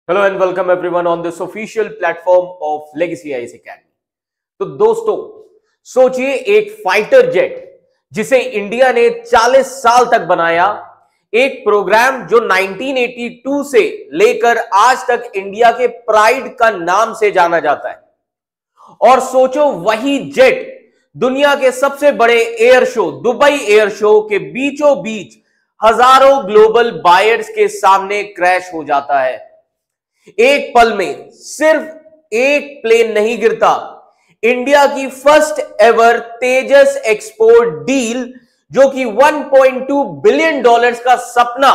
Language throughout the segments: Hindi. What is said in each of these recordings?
Hello and welcome everyone on this official platform of legacy IAS academy. तो दोस्तों, सोचिए एक फाइटर जेट जिसे इंडिया ने 40 साल तक बनाया, एक प्रोग्राम जो 1982 से लेकर आज तक इंडिया के प्राइड का नाम से जाना जाता है। और सोचो वही जेट दुनिया के सबसे बड़े air show Dubai air show के बीचों बीच हजारों ग्लोबल बायर्स के सामने क्रैश हो जाता है। एक पल में सिर्फ एक प्लेन नहीं गिरता, इंडिया की फर्स्ट एवर तेजस एक्सपोर्ट डील जो कि 1.2 बिलियन डॉलर्स का सपना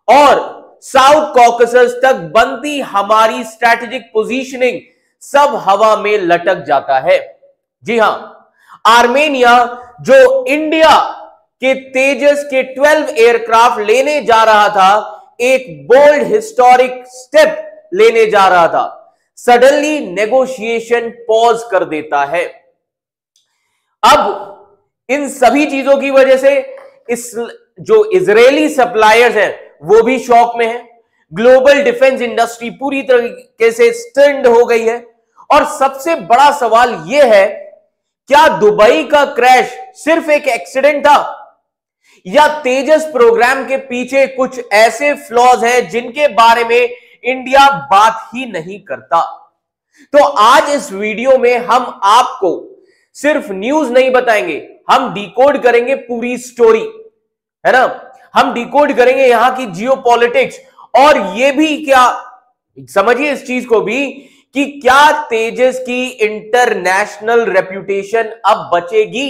और साउथ कॉकेसस तक बनती हमारी स्ट्रैटेजिक पोजीशनिंग सब हवा में लटक जाता है। जी हां, आर्मेनिया जो इंडिया के तेजस के 12 एयरक्राफ्ट लेने जा रहा था, एक बोल्ड हिस्टोरिक स्टेप लेने जा रहा था, सडनली नेगोशिएशन पॉज कर देता है। अब इन सभी चीजों की वजह से इस जो इजरायली सप्लायर्स हैं वो भी शॉक में है। ग्लोबल डिफेंस इंडस्ट्री पूरी तरीके से स्टन्ड हो गई है। और सबसे बड़ा सवाल यह है, क्या दुबई का क्रैश सिर्फ एक एक्सीडेंट था या तेजस प्रोग्राम के पीछे कुछ ऐसे फ्लॉज हैं जिनके बारे में इंडिया बात ही नहीं करता। तो आज इस वीडियो में हम आपको सिर्फ न्यूज नहीं बताएंगे, हम डिकोड करेंगे पूरी स्टोरी, है ना। हम डिकोड करेंगे यहां की जियोपॉलिटिक्स और ये भी क्या समझिए इस चीज को भी कि क्या तेजस की इंटरनेशनल रेप्यूटेशन अब बचेगी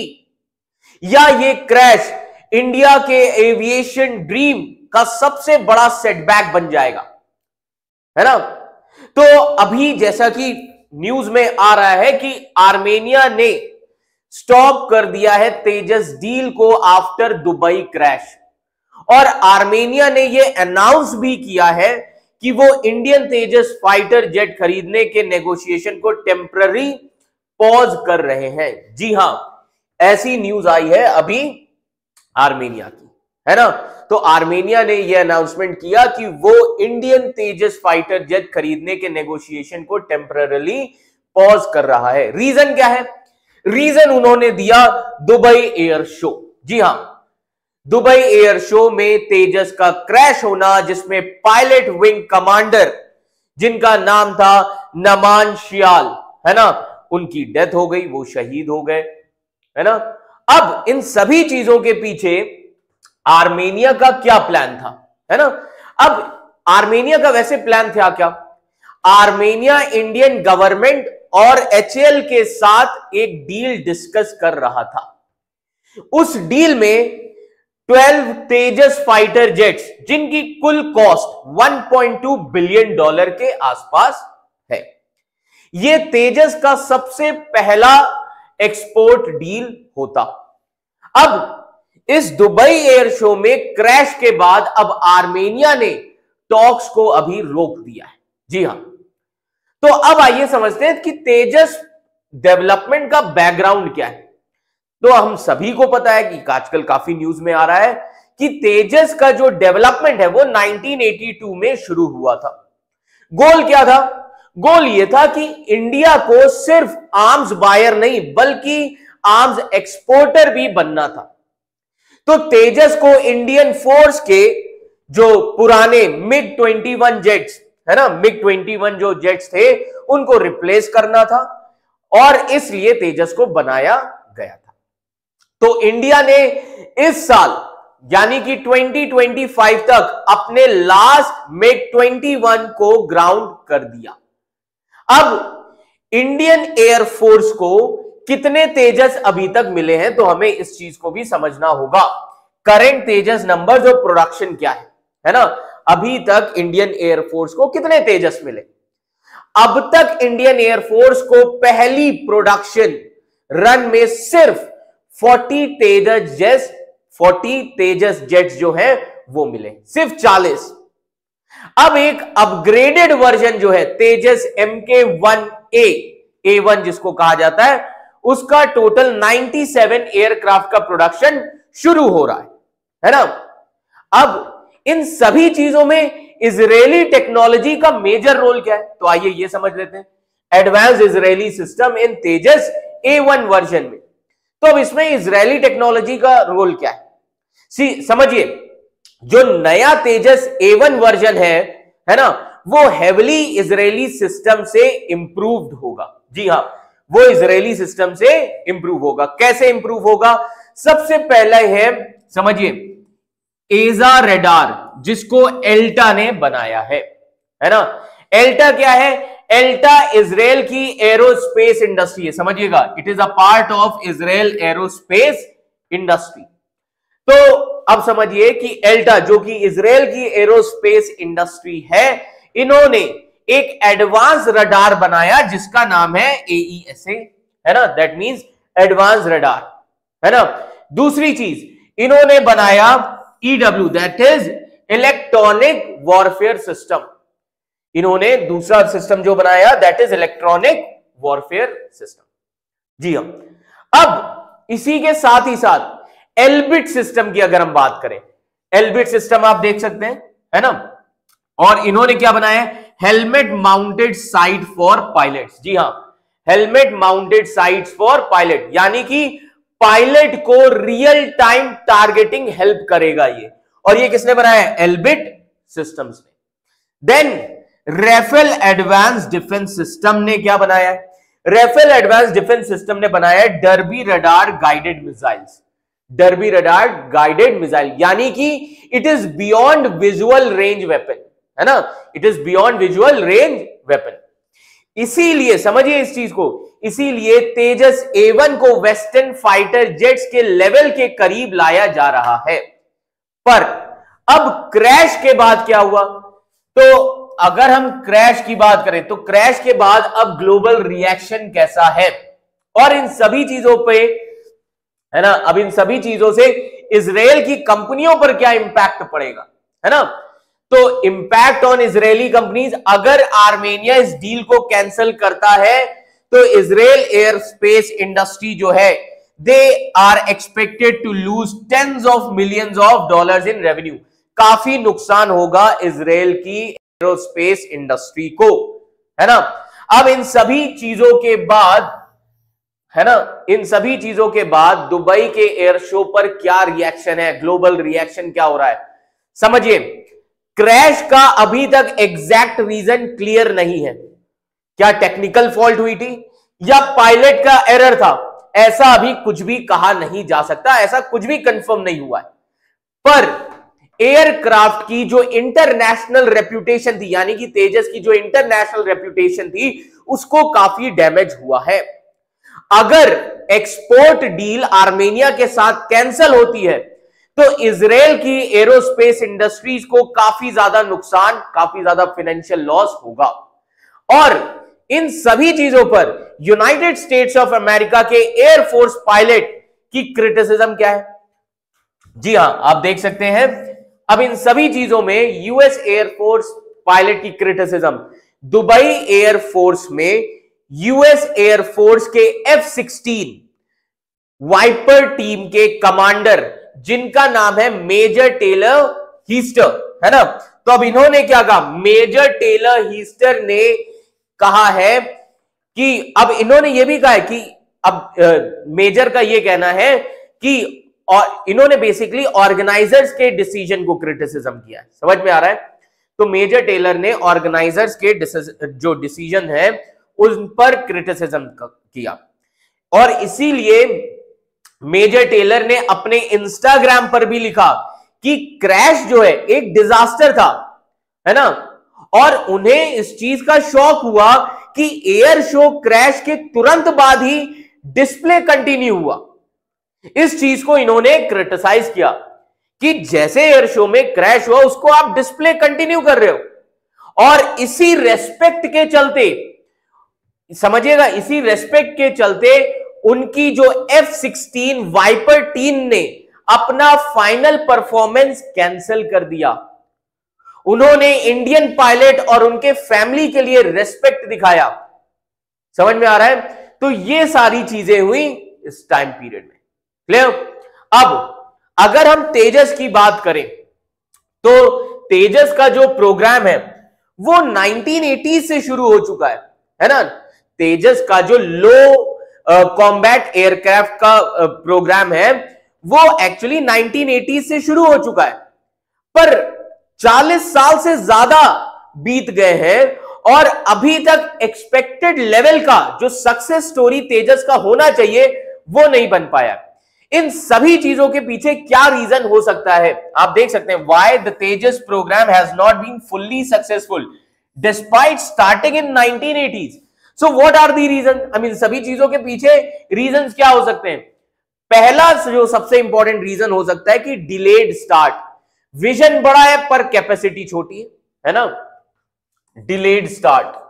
या ये क्रैश इंडिया के एविएशन ड्रीम का सबसे बड़ा सेटबैक बन जाएगा, है ना। तो अभी जैसा कि न्यूज में आ रहा है कि आर्मेनिया ने स्टॉप कर दिया है तेजस डील को आफ्टर दुबई क्रैश, और आर्मेनिया ने यह अनाउंस भी किया है कि वो इंडियन तेजस फाइटर जेट खरीदने के नेगोशिएशन को टेम्पररी पॉज कर रहे हैं। जी हां, ऐसी न्यूज आई है अभी आर्मेनिया की, है ना। तो आर्मेनिया ने यह अनाउंसमेंट किया कि वो इंडियन तेजस फाइटर जेट खरीदने के नेगोशिएशन को टेम्पररी पॉज कर रहा है। रीजन क्या है? रीजन उन्होंने दिया दुबई एयर शो। जी हां, दुबई एयर शो में तेजस का क्रैश होना, जिसमें पायलट विंग कमांडर जिनका नाम था नमान शियाल, है ना, उनकी डेथ हो गई, वो शहीद हो गए, है ना। अब इन सभी चीजों के पीछे आर्मेनिया का क्या प्लान था, है ना। अब आर्मेनिया का वैसे प्लान था क्या? आर्मेनिया इंडियन गवर्नमेंट और एचएएल के साथ एक डील डिस्कस कर रहा था। उस डील में 12 तेजस फाइटर जेट्स जिनकी कुल कॉस्ट 1.2 बिलियन डॉलर के आसपास है, यह तेजस का सबसे पहला एक्सपोर्ट डील होता। अब इस दुबई एयर शो में क्रैश के बाद अब आर्मेनिया ने टॉक्स को अभी रोक दिया है। जी हां, तो अब आइए समझते हैं कि तेजस डेवलपमेंट का बैकग्राउंड क्या है। तो हम सभी को पता है कि आजकल काफी न्यूज में आ रहा है कि तेजस का जो डेवलपमेंट है वो 1982 में शुरू हुआ था। गोल क्या था? गोल यह था कि इंडिया को सिर्फ आर्म्स बायर नहीं बल्कि आर्म्स एक्सपोर्टर भी बनना था। तो तेजस को इंडियन फोर्स के जो पुराने मिग 21 जेट्स, है ना, मिग 21 जो जेट्स थे उनको रिप्लेस करना था और इसलिए तेजस को बनाया गया था। तो इंडिया ने इस साल यानी कि 2025 तक अपने लास्ट मिग 21 को ग्राउंड कर दिया। अब इंडियन एयरफोर्स को कितने तेजस अभी तक मिले हैं, तो हमें इस चीज को भी समझना होगा। करंट तेजस नंबर्स और प्रोडक्शन क्या है ना। अभी तक इंडियन एयरफोर्स को कितने तेजस मिले? अब तक इंडियन एयरफोर्स को पहली प्रोडक्शन रन में सिर्फ 40 तेजस जेट्स जो है वो मिले, सिर्फ 40। अब एक अपग्रेडेड वर्जन जो है तेजस MK1A A1 जिसको कहा जाता है, उसका टोटल 97 एयरक्राफ्ट का प्रोडक्शन शुरू हो रहा है ना। अब इन सभी चीजों में इजरायली टेक्नोलॉजी का मेजर रोल क्या है, तो आइए ये समझ लेते हैं। Advance Israeli system in Tejas A1 version में, तो अब इसमें इजरायली टेक्नोलॉजी का रोल क्या है, समझिए। जो नया तेजस A1 वर्जन है ना, वो हेवली इजरायली सिस्टम से इंप्रूव्ड होगा। जी हां, वो इजरायली सिस्टम से इंप्रूव होगा। कैसे इंप्रूव होगा? सबसे पहला है, समझिए, एजा रेडार, जिसको एल्टा ने बनाया है ना। एल्टा क्या है? एल्टा इजराइल की एरोस्पेस इंडस्ट्री है, समझिएगा, it is a part of Israel aerospace industry. तो अब समझिए कि एल्टा, जो कि इजराइल की एरोस्पेस इंडस्ट्री है, इन्होंने एक एडवांस रडार बनाया जिसका नाम है AESA, है ना, दैट मींस एडवांस रडार, है ना। दूसरी चीज इन्होंने बनाया EW, that is electronic warfare system. इन्होंने दूसरा सिस्टम जो बनाया, that is electronic warfare system. जी हां, अब इसी के साथ ही साथ एल्बिट सिस्टम की अगर हम बात करें, एल्बिट सिस्टम आप देख सकते हैं, है ना, और इन्होंने क्या बनाया है? Helmet mounted sight for pilots. जी हां, helmet mounted sights for pilot, यानी कि पायलट को रियल टाइम टारगेटिंग हेल्प करेगा ये, और ये किसने बनाया है? एल्बिट सिस्टम्स ने। Then Rafael advance defence system ने क्या बनाया है? राफेल एडवांस डिफेंस सिस्टम ने बनाया है derby radar guided missiles. Derby radar guided missile, यानी कि it is beyond visual range weapon, है ना, it is beyond visual range weapon. इसीलिए समझिए इस चीज को, इसीलिए तेजस A1 को वेस्टर्न फाइटर जेट्स के लेवल के करीब लाया जा रहा है। पर अब क्रैश के बाद क्या हुआ? तो अगर हम क्रैश की बात करें, तो क्रैश के बाद अब ग्लोबल रिएक्शन कैसा है, और इन सभी चीजों पे, है ना, अब इन सभी चीजों से इजराइल की कंपनियों पर क्या इंपैक्ट पड़ेगा, है ना। तो इंपैक्ट ऑन इजरायली कंपनीज, अगर आर्मेनिया इस डील को कैंसिल करता है तो इजराइल एयर स्पेस इंडस्ट्री जो है, they are expected to lose tens of millions of dollars in revenue. काफी नुकसान होगा इजराइल की एरोस्पेस इंडस्ट्री को, है ना। अब इन सभी चीजों के बाद, है ना, इन सभी चीजों के बाद दुबई के एयर शो पर क्या रिएक्शन है, ग्लोबल रिएक्शन क्या हो रहा है, समझिए। क्रैश का अभी तक एग्जैक्ट रीजन क्लियर नहीं है। क्या टेक्निकल फॉल्ट हुई थी या पायलट का एरर था, ऐसा अभी कुछ भी कहा नहीं जा सकता, ऐसा कुछ भी कंफर्म नहीं हुआ है। पर एयरक्राफ्ट की जो इंटरनेशनल रेप्यूटेशन थी, यानी कि तेजस की जो इंटरनेशनल रेप्यूटेशन थी, उसको काफी डैमेज हुआ है। अगर एक्सपोर्ट डील आर्मेनिया के साथ कैंसिल होती है तो इजराइल की एरोस्पेस इंडस्ट्रीज को काफी ज्यादा नुकसान, काफी ज्यादा फाइनेंशियल लॉस होगा। और इन सभी चीजों पर यूनाइटेड स्टेट्स ऑफ अमेरिका के एयरफोर्स पायलट की क्रिटिसिज्म क्या है? जी हां, आप देख सकते हैं। अब इन सभी चीजों में यूएस एयरफोर्स पायलट की क्रिटिसिज्म, दुबई एयरफोर्स में यूएस एयरफोर्स के F-16 वाइपर टीम के कमांडर, जिनका नाम है मेजर टेलर हीस्टर, है ना। तो अब इन्होंने क्या कहा? मेजर टेलर हीस्टर ने कहा है कि, अब इन्होंने यह भी कहा है कि, अब मेजर का यह कहना है कि, और इन्होंने बेसिकली ऑर्गेनाइजर्स के डिसीजन को क्रिटिसिज्म किया है, समझ में आ रहा है। तो मेजर टेलर ने ऑर्गेनाइजर्स के जो डिसीजन है उन पर क्रिटिसिज्म किया, और इसीलिए मेजर टेलर ने अपने इंस्टाग्राम पर भी लिखा कि क्रैश जो है एक डिजास्टर था, है ना। और उन्हें इस चीज का शॉक हुआ कि एयर शो क्रैश के तुरंत बाद ही डिस्प्ले कंटिन्यू हुआ। इस चीज को इन्होंने क्रिटिसाइज किया कि जैसे एयर शो में क्रैश हुआ उसको आप डिस्प्ले कंटिन्यू कर रहे हो, और इसी रेस्पेक्ट के चलते, समझिएगा, इसी रेस्पेक्ट के चलते उनकी जो F-16 वाइपर टीम ने अपना फाइनल परफॉर्मेंस कैंसिल कर दिया। उन्होंने इंडियन पायलट और उनके फैमिली के लिए रेस्पेक्ट दिखाया, समझ में आ रहा है। तो ये सारी चीजें हुई इस टाइम पीरियड में, क्लियर। अब अगर हम तेजस की बात करें तो तेजस का जो प्रोग्राम है वो 1980 से शुरू हो चुका है ना। तेजस का जो लो कॉम्बैट एयरक्राफ्ट का प्रोग्राम है वो एक्चुअली 1980 से शुरू हो चुका है, पर 40 साल से ज्यादा बीत गए हैं और अभी तक एक्सपेक्टेड लेवल का जो सक्सेस स्टोरी तेजस का होना चाहिए वो नहीं बन पाया। इन सभी चीजों के पीछे क्या रीजन हो सकता है, आप देख सकते हैं। Why the Tejas program has not been fully successful despite starting in 1980s। So what are the reason, I mean सभी चीजों के पीछे रीजंस क्या हो सकते हैं। पहला जो सबसे इंपॉर्टेंट रीजन हो सकता है कि डिलेड स्टार्ट। विजन बड़ा है पर कैपेसिटी छोटी है ना। डिलेड स्टार्ट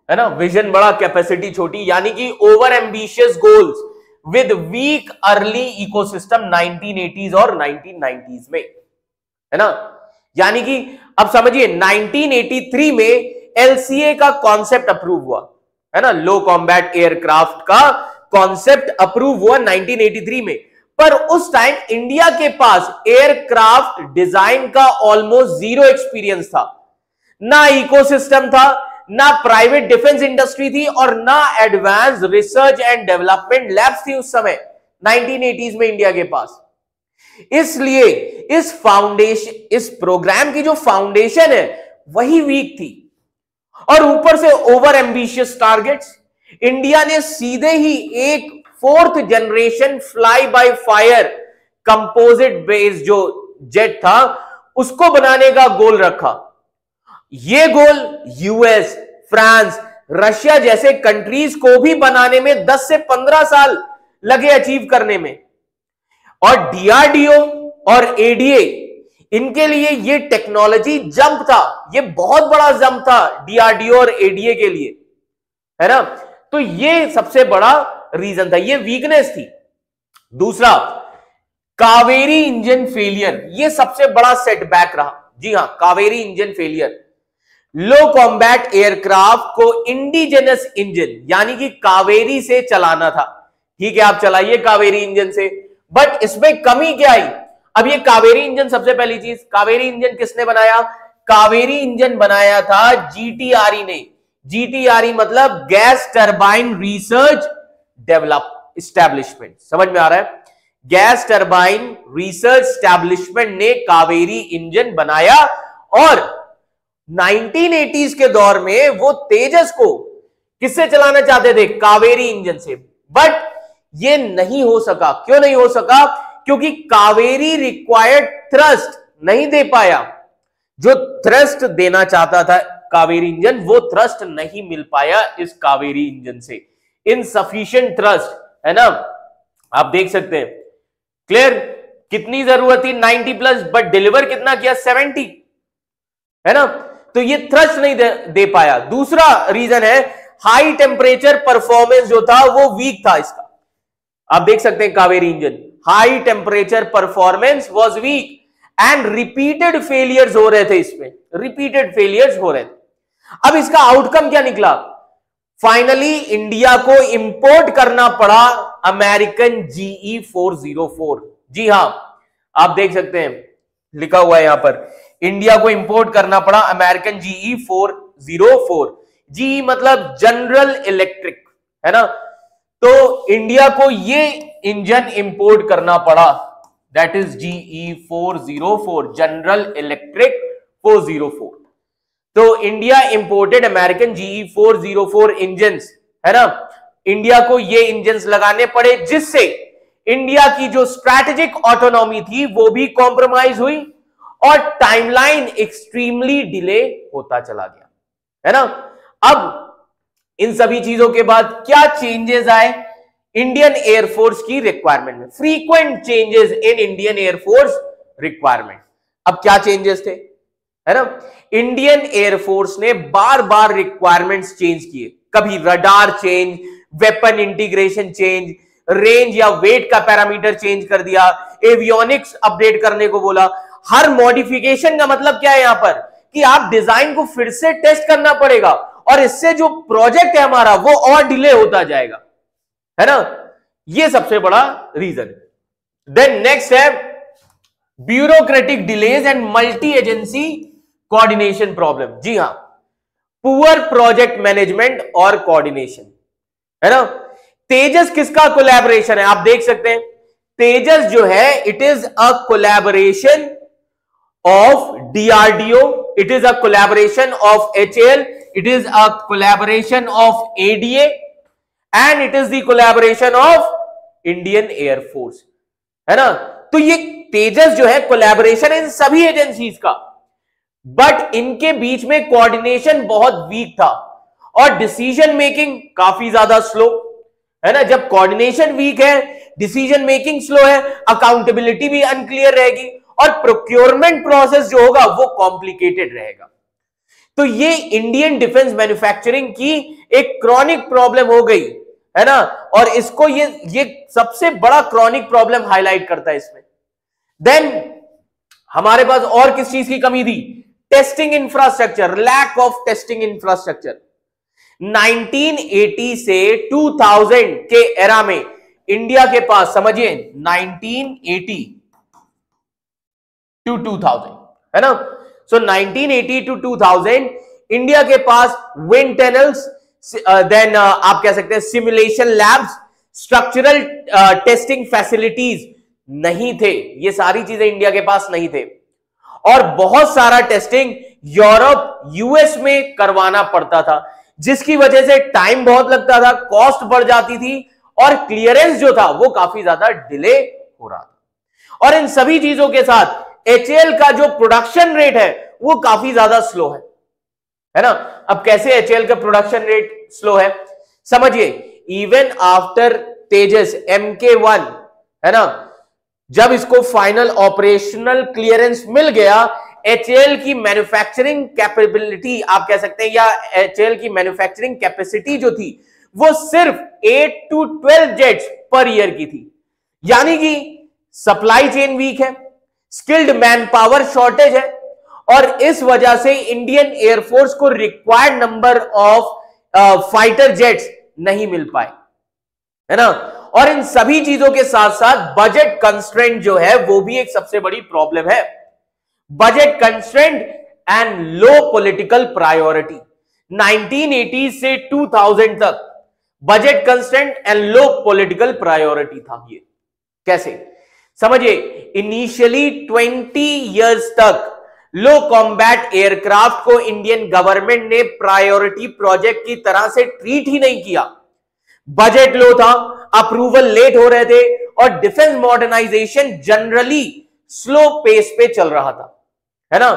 है ना, विजन बड़ा कैपेसिटी छोटी, यानी कि over ambitious goals with weak early ecosystem 1980s और 1990s में, है ना। यानी कि अब समझिए 1983 में एलसीए का कॉन्सेप्ट अप्रूव हुआ, है ना, लो कॉम्बैट एयरक्राफ्ट का कॉन्सेप्ट अप्रूव हुआ 1983 में, पर उस टाइम इंडिया के पास एयरक्राफ्ट डिजाइन का ऑलमोस्ट जीरो एक्सपीरियंस था, ना इकोसिस्टम था, ना प्राइवेट डिफेंस इंडस्ट्री थी और ना advance research and development labs थी उस समय 1980s में इंडिया के पास। इसलिए इस प्रोग्राम की जो फाउंडेशन है वही वीक थी और ऊपर से ओवर एम्बिशियस टारगेट्स। इंडिया ने सीधे ही एक 4th generation fly by fire composite base जो जेट था उसको बनाने का गोल रखा। यह गोल यूएस, फ्रांस, रशिया जैसे कंट्रीज को भी बनाने में 10 से 15 साल लगे अचीव करने में, और डीआरडीओ और एडीए इनके लिए यह टेक्नोलॉजी जंप था, यह बहुत बड़ा जंप था डीआरडीओ और एडीए के लिए, है ना। तो यह सबसे बड़ा रीजन था, यह वीकनेस थी। दूसरा, कावेरी इंजन फेलियर, यह सबसे बड़ा सेटबैक रहा। जी हां, कावेरी इंजन फेलियर। लो कॉम्बैट एयरक्राफ्ट को इंडिजिनस इंजन यानी कि कावेरी से चलाना था। ठीक है, आप चलाइए कावेरी इंजन से, बट इसमें कमी क्या आई। अब ये कावेरी इंजन, सबसे पहली चीज, कावेरी इंजन किसने बनाया। कावेरी इंजन बनाया था जीटीआरई ने। जीटीआरई मतलब gas turbine research develop establishment, समझ में आ रहा है। गैस टरबाइन रिसर्च एस्टैब्लिशमेंट ने कावेरी इंजन बनाया और 1980s के दौर में वो तेजस को किससे चलाना चाहते थे, कावेरी इंजन से, बट ये नहीं हो सका। क्यों नहीं हो सका, क्योंकि कावेरी रिक्वायर्ड थ्रस्ट नहीं दे पाया। जो थ्रस्ट देना चाहता था कावेरी इंजन, वो थ्रस्ट नहीं मिल पाया इस कावेरी इंजन से। इनसफिशिएंट थ्रस्ट, है ना, आप देख सकते हैं। क्लियर, कितनी जरूरत थी 90+, बट डिलीवर कितना किया 70, है ना। तो ये थ्रस्ट नहीं दे पाया। दूसरा रीजन है हाई टेम्परेचर परफॉर्मेंस जो था वो वीक था इसका। आप देख सकते हैं Kaveri engine, high temperature performance was weak and repeated failures हो रहे थे, इसमें रिपीटेड फेलियर्स हो रहे थे। अब इसका आउटकम क्या निकला, फाइनली इंडिया को इंपोर्ट करना पड़ा अमेरिकन GE 404। जी हां, आप देख सकते हैं लिखा हुआ है यहां पर, इंडिया को इंपोर्ट करना पड़ा अमेरिकन GE 404। GE मतलब जनरल इलेक्ट्रिक, है ना। तो इंडिया को ये इंजन इंपोर्ट करना पड़ा, that is GE 404, general electric 404। तो India imported American GE 404 engines, है ना। इंडिया को ये इंजन्स लगाने पड़े, जिससे इंडिया की जो स्ट्रैटेजिक ऑटोनॉमी थी वो भी कॉम्प्रोमाइज हुई और टाइमलाइन एक्सट्रीमली डिले होता चला गया, है ना। अब इन सभी चीजों के बाद क्या चेंजेस आए इंडियन एयरफोर्स की रिक्वायरमेंट में, frequent changes in Indian air force requirement. अब क्या चेंजेस थे, है ना। इंडियन एयरफोर्स ने बार बार रिक्वायरमेंट्स चेंज किए, कभी radar change, weapon integration change, range या वेट का पैरामीटर चेंज कर दिया, एवियोनिक्स अपडेट करने को बोला। हर मॉडिफिकेशन का मतलब क्या है यहां पर, कि आप डिजाइन को फिर से टेस्ट करना पड़ेगा और इससे जो प्रोजेक्ट है हमारा वो और डिले होता जाएगा, है ना। ये सबसे बड़ा रीजन है। देन नेक्स्ट है bureaucratic delays and multi agency coordination problem. जी हां, पुअर प्रोजेक्ट मैनेजमेंट और कोऑर्डिनेशन, है ना। तेजस किसका कोलैबोरेशन है, आप देख सकते हैं तेजस जो है it is a collaboration of DRDO, it is a collaboration of HAL, it is a collaboration of ADA and it is the collaboration of Indian air force, है ना। तो ये तेजस जो है कोलैबोरेशन इन सभी एजेंसीज का, बट इनके बीच में कोऑर्डिनेशन बहुत वीक था और डिसीजन मेकिंग काफी ज्यादा स्लो, है ना। जब कोऑर्डिनेशन वीक है, डिसीजन मेकिंग स्लो है, अकाउंटेबिलिटी भी अनक्लियर रहेगी और प्रोक्योरमेंट प्रोसेस जो होगा वो कॉम्प्लिकेटेड रहेगा। तो ये इंडियन डिफेंस मैन्युफैक्चरिंग की एक क्रॉनिक प्रॉब्लम हो गई, है ना। और इसको ये सबसे बड़ा क्रॉनिक प्रॉब्लम हाईलाइट करता है इसमें। देन हमारे पास और किस चीज की कमी थी, testing infrastructure, lack of testing infrastructure. 1980 से 2000 के एरा में इंडिया के पास, समझिए 1980 टू 2000, है ना। सो 1980 टू 2000 इंडिया के पास विंड टनल्स, देन आप कह सकते हैं simulation labs, structural testing facilities नहीं थे। ये सारी चीजें इंडिया के पास नहीं थे और बहुत सारा टेस्टिंग यूरोप, US में करवाना पड़ता था, जिसकी वजह से टाइम बहुत लगता था, कॉस्ट बढ़ जाती थी और क्लियरेंस जो था वो काफी ज्यादा डिले हो रहा था। और इन सभी चीजों के साथ HAL का जो प्रोडक्शन रेट है वो काफी ज्यादा स्लो है ना। अब कैसे HAL का प्रोडक्शन रेट स्लो है, समझिए इवन आफ्टर तेजस MK1, है ना, जब इसको फाइनल ऑपरेशनल क्लियरेंस मिल गया, HAL की मैन्युफैक्चरिंग कैपेबिलिटी आप कह सकते हैं या HAL की मैन्युफैक्चरिंग कैपेसिटी जो थी वो सिर्फ 8 to 12 जेट्स पर ईयर की थी। यानी कि सप्लाई चेन वीक है, स्किल्ड मैन पावर शॉर्टेज है और इस वजह से इंडियन एयरफोर्स को required number of fighter jets नहीं मिल पाए, है ना। और इन सभी चीजों के साथ साथ बजट कंस्ट्रेंट जो है वो भी एक सबसे बड़ी प्रॉब्लम है। Budget constraint and low political priority. 1980 से 2000 तक budget constraint and low political priority था। ये कैसे, समझिए इनिशियली 20 इयर्स तक लो कॉम्बैट एयरक्राफ्ट को इंडियन गवर्नमेंट ने प्रायोरिटी प्रोजेक्ट की तरह से ट्रीट ही नहीं किया। बजट लो था, अप्रूवल लेट हो रहे थे और defence modernisation generally slow pace पे चल रहा था, है ना।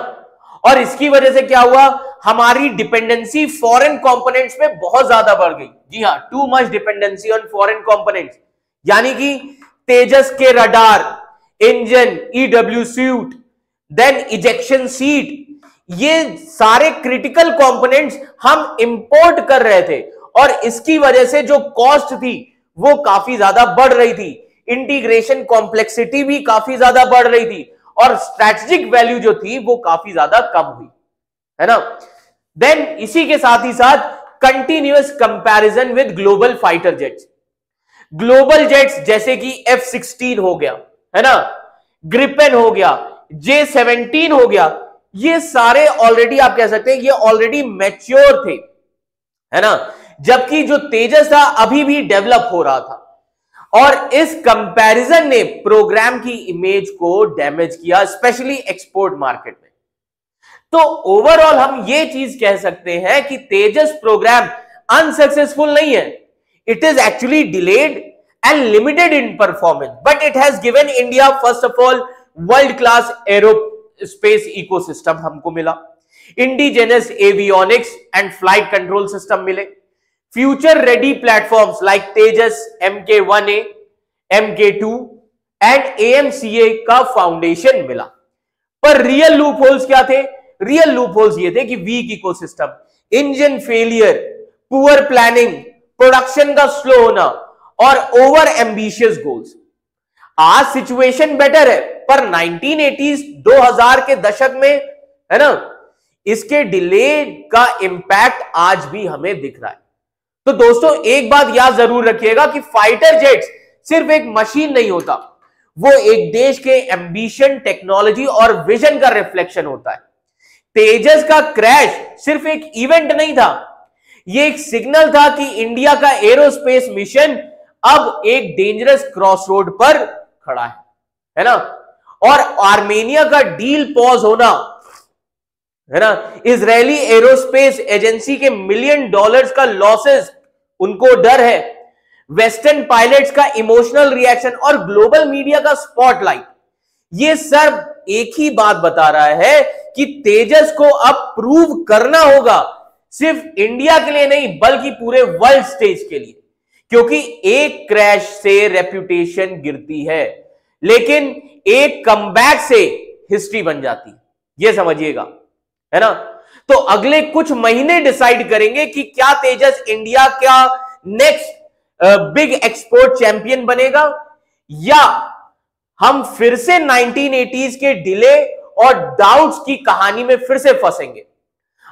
और इसकी वजह से क्या हुआ, हमारी डिपेंडेंसी फॉरेन कंपोनेंट्स पे बहुत ज्यादा बढ़ गई। जी हां, too much dependency on foreign components, यानी कि तेजस के radar, engine, EW suite, then ejection seat, ये सारे क्रिटिकल कंपोनेंट्स हम इंपोर्ट कर रहे थे और इसकी वजह से जो कॉस्ट थी वो काफी ज्यादा बढ़ रही थी, इंटीग्रेशन कॉम्प्लेक्सिटी भी काफी ज्यादा बढ़ रही थी और स्ट्रेटेजिक वैल्यू जो थी वो काफी ज्यादा कम हुई, है ना। देन इसी के साथ ही साथ continuous comparison with global fighter jets. Global jets जैसे कि F-16 हो गया, है ना, ग्रिपेन हो गया, J-17 हो गया, ये सारे ऑलरेडी आप कह सकते हैं ये ऑलरेडी मैच्योर थे, है ना। जबकि जो तेजस था अभी भी डेवलप हो रहा था और इस कंपैरिजन ने प्रोग्राम की इमेज को डैमेज किया, स्पेशली एक्सपोर्ट मार्केट में। तो ओवरऑल हम ये चीज कह सकते हैं कि तेजस प्रोग्राम अनसक्सेसफुल नहीं है, it is actually delayed and limited in performance, but it has given India first of all world class aerospace ecosystem हमको मिला, indigenous avionics and flight control system मिले, future ready platforms like Tejas MK1A, MK2 and AMCA का फाउंडेशन मिला। पर रियल लूप होल्स क्या थे, रियल लूप होल्स ये थे कि weak ecosystem, engine failure, poor planning, production का स्लो होना और ओवर एम्बिशियस गोल्स। आज सिचुएशन बेटर है पर 1980s 2000 के दशक में, है ना, इसके डिले का इंपैक्ट आज भी हमें दिख रहा है। तो दोस्तों एक बात याद जरूर रखिएगा कि फाइटर जेट्स सिर्फ एक मशीन नहीं होता, वो एक देश के एम्बिशन, टेक्नोलॉजी और विजन का रिफ्लेक्शन होता है। तेजस का क्रैश सिर्फ एक इवेंट नहीं था, ये एक सिग्नल था कि इंडिया का एरोस्पेस मिशन अब एक डेंजरस क्रॉसरोड पर खड़ा है ना। और आर्मेनिया का डील पॉज होना, है ना, इजरायली एरोस्पेस एजेंसी के $1 मिलियन का लॉसेस, उनको डर है, वेस्टर्न पायलट्स का इमोशनल रिएक्शन और ग्लोबल मीडिया का स्पॉटलाइट, ये सब एक ही बात बता रहा है कि तेजस को अब प्रूव करना होगा, सिर्फ इंडिया के लिए नहीं बल्कि पूरे वर्ल्ड स्टेज के लिए, क्योंकि एक क्रैश से रेप्यूटेशन गिरती है लेकिन एक कमबैक से हिस्ट्री बन जाती है, यह समझिएगा, है ना। तो अगले कुछ महीने डिसाइड करेंगे कि क्या तेजस इंडिया का नेक्स्ट बिग एक्सपोर्ट चैंपियन बनेगा या हम फिर से 1980s के डिले और डाउट्स की कहानी में फिर से फंसेंगे।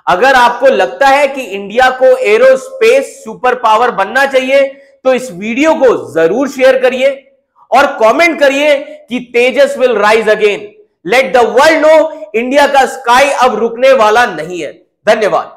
अगर आपको लगता है कि इंडिया को एरोस्पेस सुपर पावर बनना चाहिए तो इस वीडियो को जरूर शेयर करिए और कमेंट करिए कि Tejas will rise again. Let the world know India का स्काई अब रुकने वाला नहीं है। धन्यवाद।